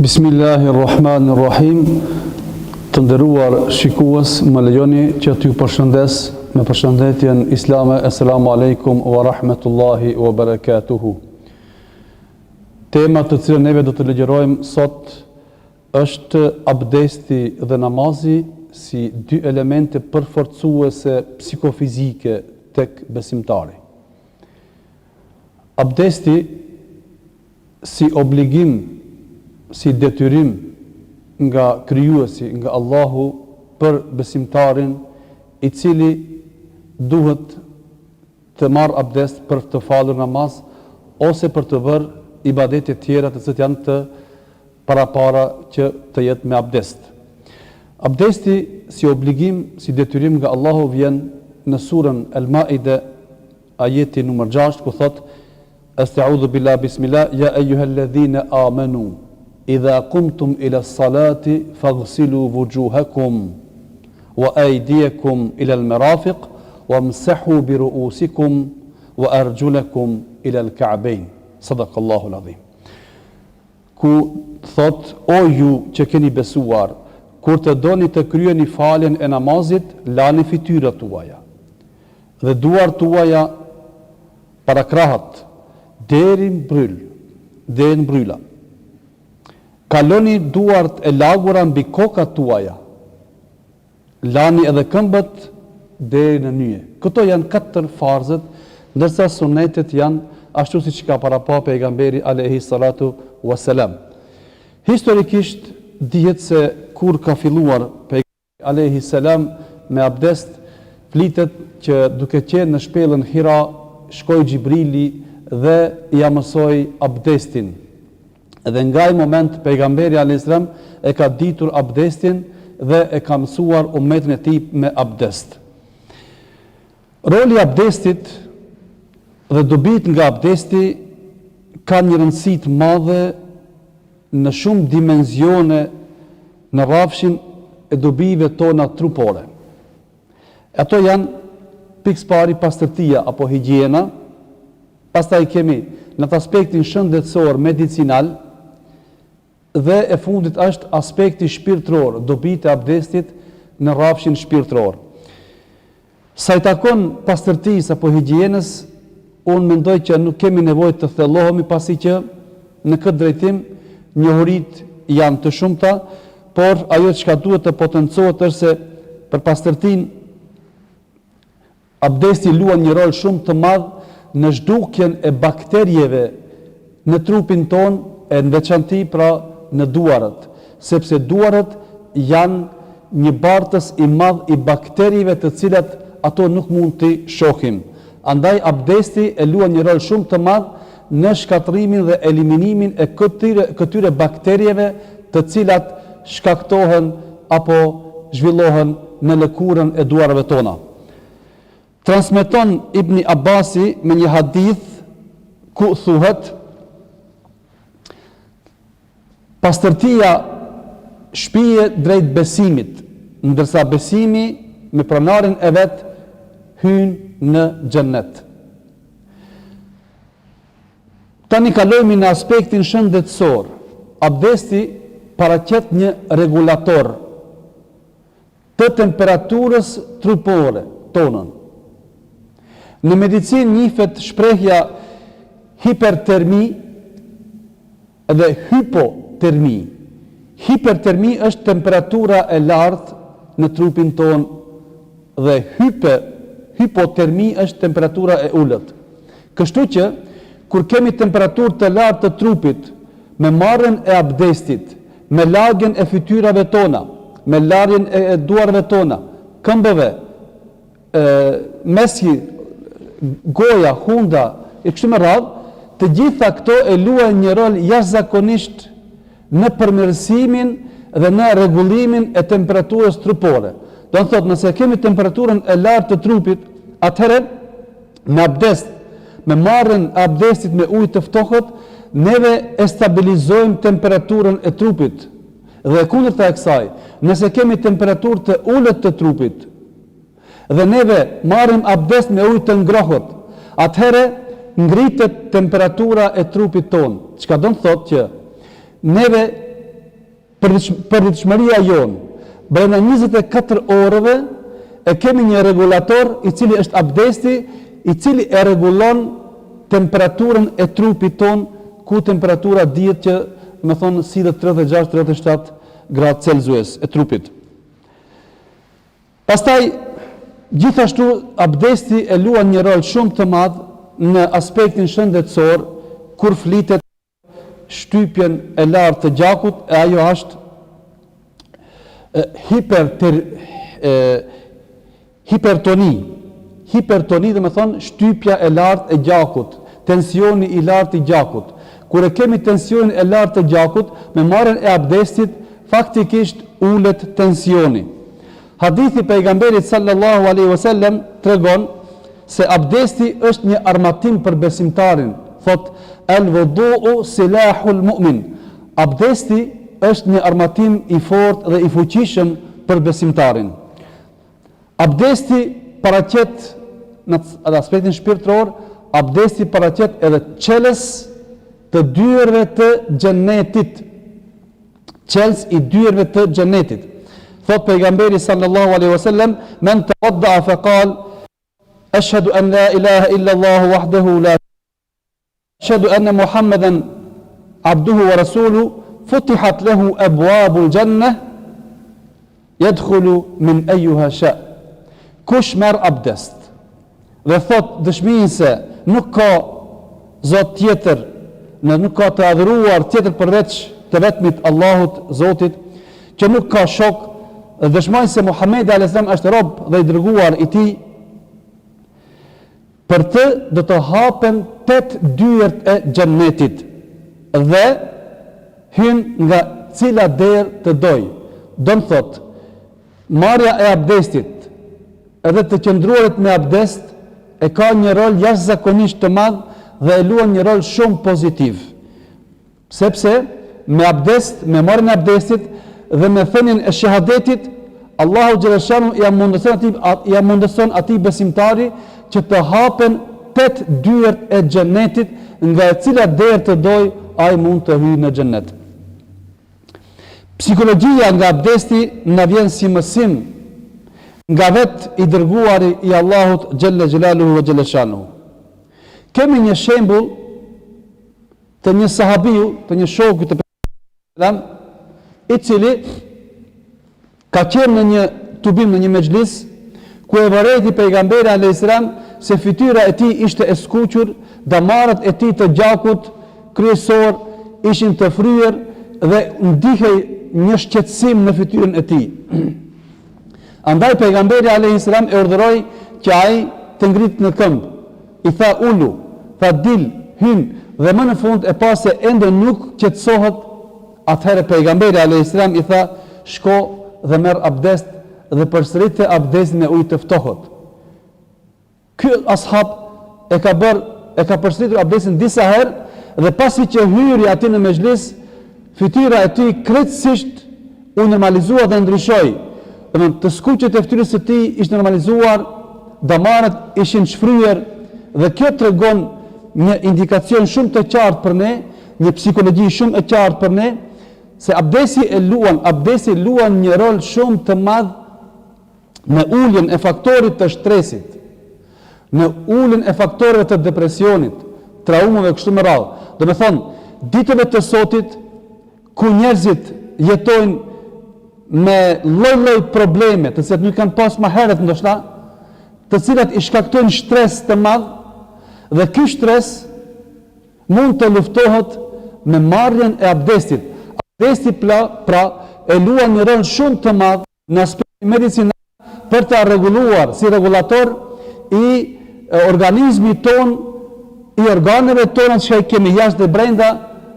Bismillahirrahmanirrahim. Të nderuar shikues, më lejoni që t'ju përshëndes me përshëndetjen islame. Assalamu alaikum wa rahmatullahi wa barakatuhu. Tema të cilën neve do të legjerojmë sot është abdesti dhe namazi si dy elemente përforcuese psikofizike tek besimtari. Abdesti si obligim, si detyrim nga krijuesi, nga Allahu për besimtarin i cili duhet të marrë abdest për të falur namaz ose për të bërë ibadete tjera të cilat janë të parapara që të jetë me abdest. Abdesti si obligim, si detyrim nga Allahu vjen në surën Al-Maide, ajeti numër 6, ku thot: Esta'udhu billahi bismillah, ya ayyuhalladhina amanu idha qumtum ila as-salati faghsilu wujuhakum wa aydiyakum ila al-marafiq wamsahu bi ru'usikum wa arjulakum ila al-ka'bayn. Sadaqallahu al-azim. Ku thot: o ju që keni besuar, kur të doni të kryeni faljen e namazit, lani fytyrat tuaja dhe duart tuaja para krahët deri në mbryla. Kaloni duart e lagura mbi kokat tuaja. Lani edhe këmbët deri në nyje. Këto janë 4 farzët, ndërsa sunetet janë ashtu siç ka parapa pejgamberi alayhi salatu wassalam. Historikisht dihet se kur ka filluar pejgamberi alayhi salam me abdest, flitet që duke qenë në shpellën Hira, shkoi Xhibrili dhe ja mësoi abdestin. Dhe nga ai moment pejgamberi alayhis salam e ka ditur abdestin dhe e ka mësuar ummetin e tij me abdest. Roli i abdestit dhe dobit nga abdesti ka një rëndësi të madhe në shumë dimensione në rrafshin e dobive tona trupore. Ato janë pikës pari pastërtia apo higjiena, pastaj kemi në të aspektin shëndetësor medicinal, dhe e fundit është aspekti shpirtëror, dobit e abdestit në rrafshin shpirtëror. Sa i takon pastërtisë apo higjienës, unë mendoj që nuk kemi nevojë të thellohemi, pasi që në këtë drejtim njohuritë janë të shumta, por ajo çka duhet të potencohet është se për pastërtinë abdesti luan një rol shumë të madh në zhdukjen e bakterieve në trupin ton, e në veçanti pra në duarët, sepse duarët janë një bartës i madh i bakterieve të cilat ato nuk mund t'i shohim. Andaj abdesti e luan një rol shumë të madh në shkatrimin dhe eliminimin e këtyre bakterieve të cilat shkaktohen apo zhvillohen në lëkurën e duarëve tona. Transmeton Ibni Abasi me një hadith ku thuhet: pastërtia shpije drejt besimit, ndërsa besimi me pronarin e vet hyn në xhennet. Tani kalojmë në aspektin shëndetësor. Abdesti paraqet një regulator të temperaturës trupore tonën. Në medicinë njihet shprehja hipertermi dhe hypotermi. Hipertermi është temperatura e lartë në trupin ton dhe hypotermi është temperatura e ulët. Kështu që kur kemi temperaturë të lartë të trupit, me marrjen e abdestit, me lagjen e fytyrave tona, me larjen e duarve tona, këmbëve, mesi, goja, hunda, e kështu me radhë, të gjitha këto e luajnë një rol jashtëzakonisht në përmirësimin dhe në rregullimin e temperaturës trupore. Do të thotë, nëse kemi temperaturën e lartë të trupit, atëherë me abdest, me marrjen e abdestit me ujë të ftohtë, neve e stabilizojmë temperaturën e trupit. Dhe kundërta e kësaj, nëse kemi temperaturë të ulët të trupit dhe neve marrim abdest me ujë të ngrohët, atëherë ngritet temperatura e trupit ton. Çka do të thotë që neve përditshmëria jonë, brenda 24 orëve e kemi një regulator i cili është abdesti, i cili e rregullon temperaturën e trupit ton, ku temperatura dihet që me thonë si dhe 36-37 gradë Celsius e trupit. Pastaj, gjithashtu, abdesti e luan një rol shumë të madh në aspektin shëndetësor, kur flitet shtypjen e lartë të gjakut, e ajo është hipertoni. Hipertoni dhe me thonë shtypja e lartë e gjakut, tensioni i lartë i gjakut. Kur e kemi tensionin e lartë të gjakut, me marrjen e abdestit, faktikisht ulet tensioni. Hadithi pejgamberit sallallahu alaihi wasallam tregon se abdesti është një armatim për besimtarin. Thot, el-wudu'u silahul mu'min. Abdesti është një armatim i fortë dhe i fuqishëm për besimtarin. Abdesti paraqet në aspektin shpirtëror, abdesti paraqet edhe çelës të dyerve të xhenetit. Çelës i dyerve të xhenetit. Thot pejgamberi sallallahu alaihi wasallam, men tawadda fa qal ashhadu an la ilaha illa Allah wahdahu la ashhadu anna Muhammadan abduhu wa rasuluhu futihat lahu abwabul jannah yadkhulu min ayyuha sha. Kush merr abdest dhe thot dëshminë se nuk ka zot tjetër, nuk ka të adhuruar tjetër përveç të vetmit Allahut, Zotit, që nuk ka shok, dhe dëshmojnë se Muhamedi a.s. është rob dhe i dërguar i tij, për të do të hapen 8 dyert e xhennetit dhe hyn nga cila derë të doj. Do të thot, marrja e abdestit edhe të qëndruarit me abdest e ka një rol jashtëzakonisht të madh dhe e luan një rol shumë pozitiv. Sepse me abdest, me marrjen e abdestit dhe me thënien e shahadetit, Allahu xhaleshanu ja mundëson atij besimtari që të hapen 8 dyert e xhenetit, nga e cila derë të doj ai mund të hyjë në xhenet. Psikologjia nga abdesti na vjen si mësim nga vet i dërguari i Allahut xhalla xhelaluhu ve xhaleshanu. Kemi një shembull të një sahabiu, të një shoku të pejgamberit, i cili ka qenë në një tubim, në një mexhlis, ku e vërejti pejgamberi a.s. se fytyra e tij ishte e skuqur, damarët e tij të gjakut kryesor ishin të fryer dhe ndihej një shqetësim në fytyrën e tij. Andaj pejgamberi a.s. e urdhëroi që ai të ngritet në këmbë. I tha ulu, tha dil, hyn, dhe më në fund e pa se ende nuk qetësohet, atëherë pejgamberi a.s. i tha, shko dhe merr abdest dhe përsërite abdestin e ujit të ftohët. Ky ashab e ka përsëritur abdestin disa herë dhe pasi që hyri aty në mezhlis, fytyra e tij krejtësisht u normalizua dhe ndryshoi. Domethënë të skuqet e fytyrës së tij ishte normalizuar, damarët ishin shfryer dhe kjo tregon një indikacion shumë të qartë për ne, një psikologji shumë e qartë për ne, se abdesti luan një rol shumë të madh në uljen e faktorit të stresit, në uljen e faktorëve të depresionit, traumave kështu me radhë. Do të thonë, ditëve të sotit ku njerëzit jetojnë me lloj-lloj probleme, të cilat nuk kanë pas më herët ndoshta, të cilat i shkaktojnë stres të madh, dhe ky stres mund të luftohet me marrjen e abdestit. Abdesti pra e luan një rol shumë të madh në aspektin medicinal për të rregulluar si regulator i organizmit ton, i organeve tona që kemi jashtë dhe brenda,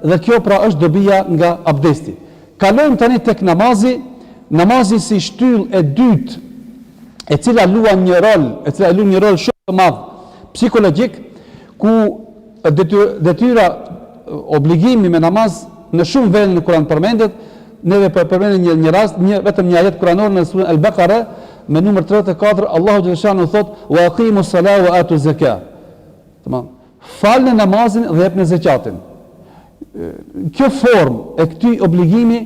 dhe kjo pra është dobia nga abdesti. Kalojmë tani tek namazi. Namazi si shtyllë e dytë, e cila luan një rol shumë të madh psikologjik, ku detyra, obligimi me namaz në shumë vende në Kur'an përmendet. Neve përmendet një rast, vetëm një ajet kuranor në surën Al-Baqara me numër 34, Allahu xhaleshanu thot: "Wa aqimus salata wa atuz zakat." Tamam. Falni namazin dhe jepni zakatin. Kjo formë e këtij obligimi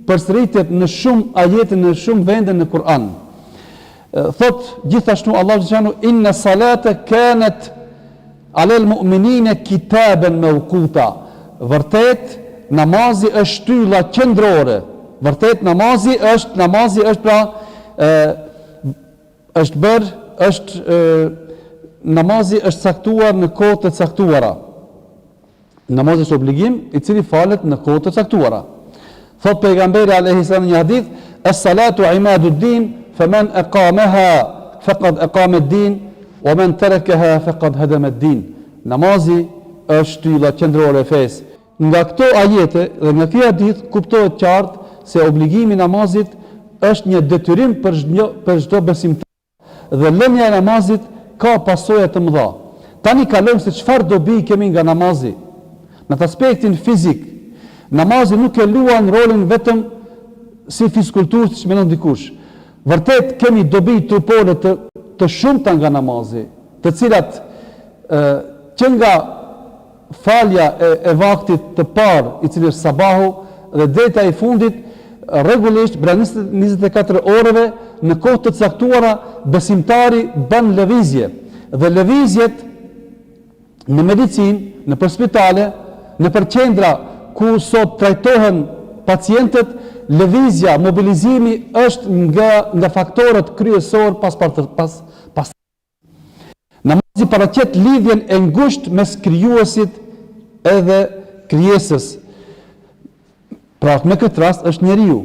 përsëritet në shumë ajete, në shumë vende në Kur'an. Thot gjithashtu Allahu subhanahu inna salata kanat alel mu'minina kitaban mawquta. Vërtet namazi është shtylla qendrore. Vërtet namazi është pra namazi është caktuar në kohë të caktuara. Namazi është obligim i cili falet në kohë të caktuara. Thot pejgamberi alayhi salam në një hadith, as-salatu imaduddin, faman aqamaha faqad aqama ad-din, wa man tarakaha faqad hadama ad-din. Namazi është shtylla qendrore e fesë. Nga këto ajete dhe nga ky hadith kuptohet qartë se obligimi i namazit është një detyrim për çdo besimtar. Dhe lënia e namazit ka pasoja të mëdha. Tani kalojmë se çfarë dobi kemi nga namazi. Në të aspektin fizik, namazi nuk e luan rolin vetëm si fizikulturë që mendon dikush. Vërtet kemi dobi trupore të shumta nga namazi, të cilat që nga falja e vaktit të parë, i cili është sabahu, dhe drejta i fundit, rregullisht brenda 24 orëve në kohë të caktuara besimtari bën lëvizje. Dhe lëvizjet në medicinë, në spitale, në qendra ku sot trajtohen pacientët, lëvizja, mobilizimi është nga faktorët kryesor pas. Namazi paraqet lidhjen e ngushtë mes krijuesit edhe krijesës. Pra në këtë rast është njeriu.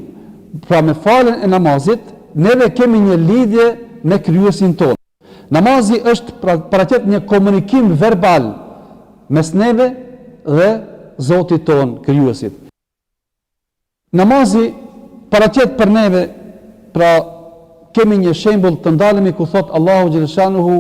Pra me faljen e namazit, neve kemi një lidhje me krijuesin tonë. Namazi është paraqet një komunikim verbal mes neve dhe Zotit tonë, krijuesit. Namazi paraqet për neve, pra kemi një shembull të ndalemi ku thot Allahu xhaleshanuhu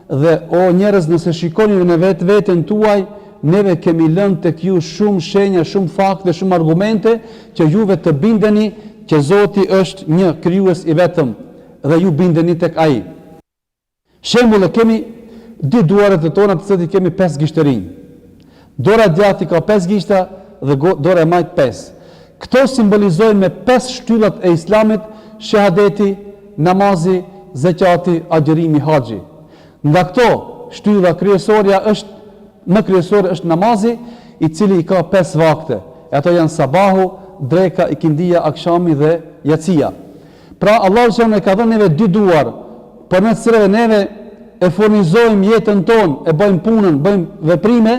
dhe o njerëz nëse shikoni në veten tuaj, neve kemi lënë tek ju shumë shenja, shumë fakte, shumë argumente që juve të bindeni që Zoti është një krijues i vetëm dhe ju bindeni tek ai. Shembull kemi dy duaret e tona të cilat kemi 5 gishtërinj. Dora djati ka 5 gishta dhe dora e majt 5. Këto simbolizojnë me 5 shtyllat e Islamit, shahadeti, namazi, zekati, agjërimi, haxhi. Nga këto shtylla më kryesore është namazi, i cili i ka 5 vakte. Ato janë sabahu, dreka, ikindia, akshami dhe jacia. Pra Allahu subhanahu e ka dhënë neve 2 duar, përmes të cilave neve e furnizojmë jetën tonë, e bëjmë punën, bëjmë veprime.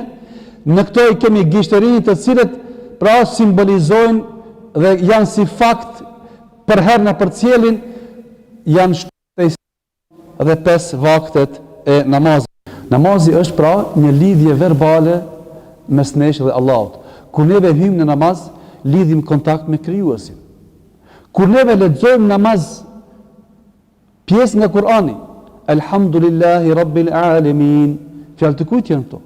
Në këto i kemi gishtërinjë të cilët pra simbolizojnë dhe janë si fakt për herë në përcjellin, janë shtyllat dhe 5 vaktet e namazit. Namazi është pra një lidhje verbale mes nesh dhe Allahut. Kur neve hyjmë në namaz, lidhim kontakt me krijuesin. Kur neve lexojmë namaz, pjesë nga Kur'ani, Elhamdulillahi Rabbil Alamin, fjalë të kujt janë këto?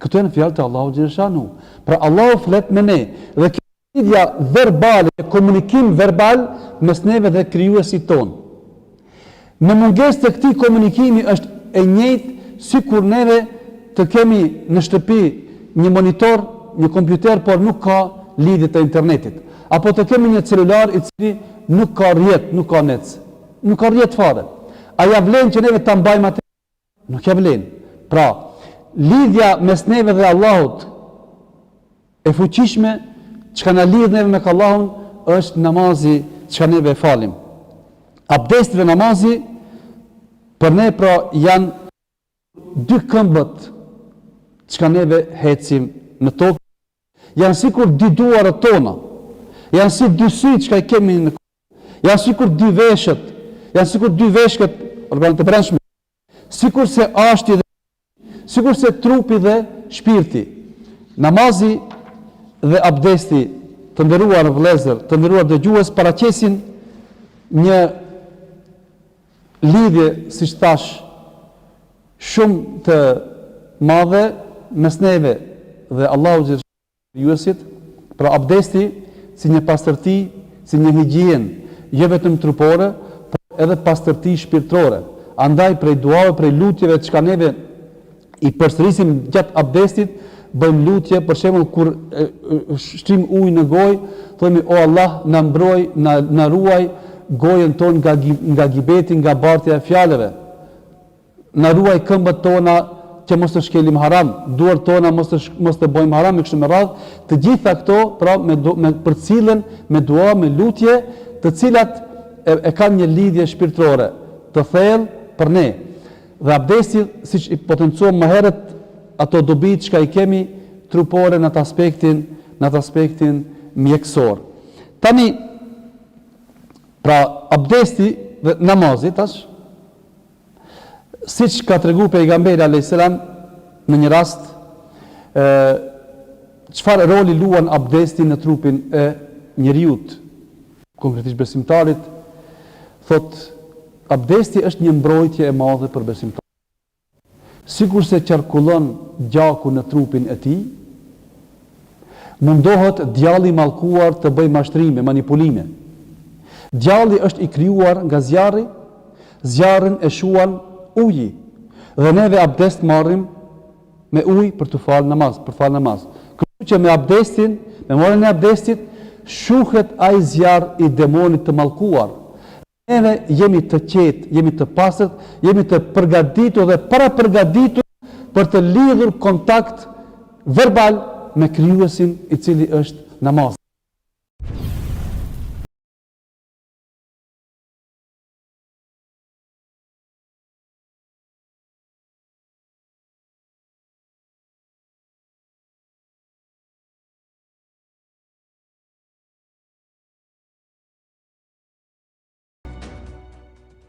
Këto janë fjalë të Allahu xhaleshanuhu. Pra Allahu flet me ne dhe kjo lidhja verbale, komunikim verbal mes neve dhe krijuesit tonë. Në mungesë të këtij komunikimi është e njëjtë sikur neve të kemi në shtëpi një monitor, një kompjuter, por nuk ka lidhje të internetit. Apo të kemi një celular i cili nuk ka rrjet, nuk ka net. Nuk ka rrjet fare. A ja vlen që neve ta mbajmë atë? Nuk ja vlen. Pra, lidhja mes neve dhe Allahut e fuqishme çka na lidh neve me Allahun është namazi çka neve falim. Abdesti dhe namazi për ne pra janë 2 këmbët çka neve hecim në tokë. Janë sikur 2 duarët tona. Janë si 2 sy çka i kemi në kokë. Janë sikur 2 veshët. Janë sikur 2 veshkët organet e brendshme. Sikur se ashti dhe sikur se trupi dhe shpirti. Namazi dhe abdesti, të nderuar vëllezër, të nderuar dëgjues, paraqesin një lidhje, siç thash, shumë të madhe mes neve dhe Allahu xhaleshanuhu. Pra abdesti si një pastërti, si një higjienë, jo vetëm trupore, por edhe pastërti shpirtërore. Andaj prej duave, prej lutjeve që neve i përsërisim gjatë abdestit, bëjmë lutje, për shembull kur shtrim ujë në gojë, themi o Allah, na mbroj, na ruaj gojën tonë nga gibeti, nga bartja e fjalëve. Na ruaj këmbët tona që mos të shkelim haram, duart tona mos të bëjmë haram, me kështu me radhë. Të gjitha këto pra përcillen me dua, me lutje, të cilat e kanë një lidhje shpirtërore të thellë për ne. Dhe abdesti, siç i potencuam më herët, ato dobit që i kemi trupore në atë aspektin mjekësor. Tani, pra abdesti dhe namazi tash, siç ka tregu pejgamberi alayhis salam në një rast, çfarë roli luan abdesti në trupin e njeriut, konkretisht besimtarit, thot abdesti është një mbrojtje e madhe për besimtarin. Sikur se qarkullon gjaku në trupin e tij, mundohet djalli i mallkuar të bëjë mashtrime, manipulime. Djalli është i krijuar nga zjarri, zjarrin e shuan uji, dhe neve abdest marrim me ujë për të falë namaz, Kështu që me abdestin, me marrjen e abdestit, shuhet ai zjarr i demonit të mallkuar. Neve jemi të qetë, jemi të pastërt, jemi të përgatitur dhe para përgatitur për të lidhur kontakt verbal me krijuesin i cili është namaz.